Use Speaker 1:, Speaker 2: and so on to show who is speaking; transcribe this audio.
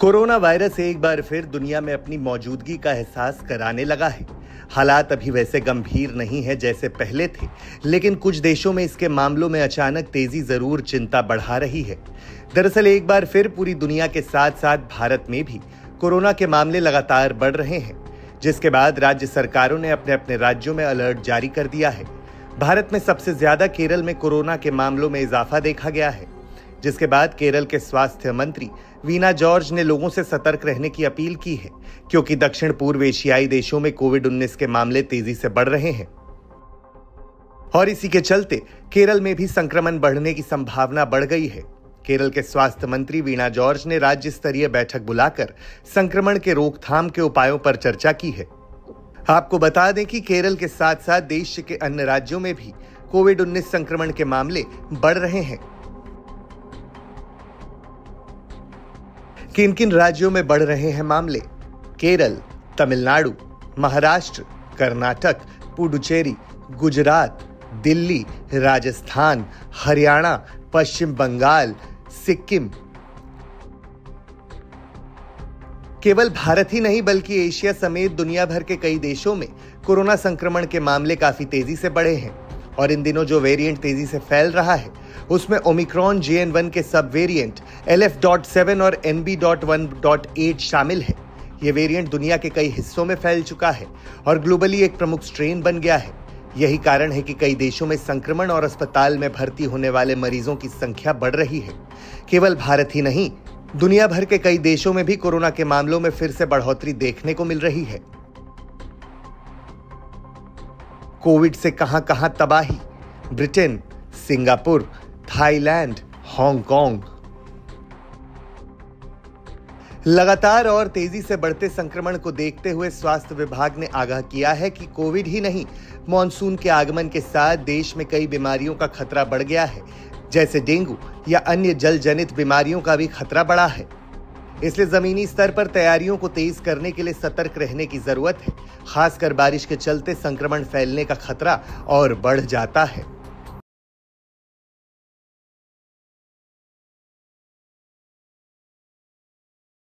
Speaker 1: Corona virus एक बार फिर दुनिया में अपनी मौजूदगी का एहसास कराने लगा है। हालात अभी वैसे गंभीर नहीं है जैसे पहले थे, लेकिन कुछ देशों में इसके मामलों में अचानक तेजी जरूर चिंता बढ़ा रही है। दरअसल एक बार फिर पूरी दुनिया के साथ साथ भारत में भी कोरोना के मामले लगातार बढ़ रहे हैं, जिसके बाद राज्य सरकारों ने अपने अपने राज्यों में अलर्ट जारी कर दिया है। भारत में सबसे ज्यादा केरल में कोरोना के मामलों में इजाफा देखा गया है, जिसके बाद केरल के स्वास्थ्य मंत्री वीना जॉर्ज ने लोगों से सतर्क रहने की अपील की है, क्योंकि दक्षिण पूर्व एशियाई देशों में कोविड-19 के मामले तेजी से बढ़ रहे हैं और इसी के चलते केरल में भी संक्रमण बढ़ने की संभावना बढ़ गई है। केरल के स्वास्थ्य मंत्री वीना जॉर्ज ने राज्य स्तरीय बैठक बुलाकर संक्रमण के रोकथाम के उपायों पर चर्चा की है। आपको बता दें कि केरल के साथ साथ देश के अन्य राज्यों में भी कोविड-19 संक्रमण के मामले बढ़ रहे हैं। किन किन राज्यों में बढ़ रहे हैं मामले? केरल, तमिलनाडु, महाराष्ट्र, कर्नाटक, पुडुचेरी, गुजरात, दिल्ली, राजस्थान, हरियाणा, पश्चिम बंगाल, सिक्किम। केवल भारत ही नहीं बल्कि एशिया समेत दुनिया भर के कई देशों में कोरोना संक्रमण के मामले काफी तेजी से बढ़े हैं और इन दिनों जो वेरिएंट तेजी से फैल रहा है उसमें ओमिक्रॉन JN1 के सब वेरिएंट LF.7 और NB.1.8 शामिल है। ये वेरिएंट दुनिया के कई हिस्सों में फैल चुका है और ग्लोबली एक प्रमुख स्ट्रेन बन गया है। यही कारण है कि कई देशों में संक्रमण और अस्पताल में भर्ती होने वाले मरीजों की संख्या बढ़ रही है। केवल भारत ही नहीं, दुनिया भर के कई देशों में भी कोरोना के मामलों में फिर से बढ़ोतरी देखने को मिल रही है। कोविड से कहां-कहां तबाही? Britain, Singapore, Thailand, Hong Kong. लगातार और तेजी से बढ़ते संक्रमण को देखते हुए स्वास्थ्य विभाग ने आगाह किया है कि कोविड ही नहीं, मॉनसून के आगमन के साथ देश में कई बीमारियों का खतरा बढ़ गया है, जैसे डेंगू या अन्य जल जनित बीमारियों का भी खतरा बढ़ा है। इसलिए जमीनी स्तर पर तैयारियों को तेज करने के लिए सतर्क रहने की जरूरत है। खासकर बारिश के चलते संक्रमण फैलने का खतरा और बढ़ जाता है।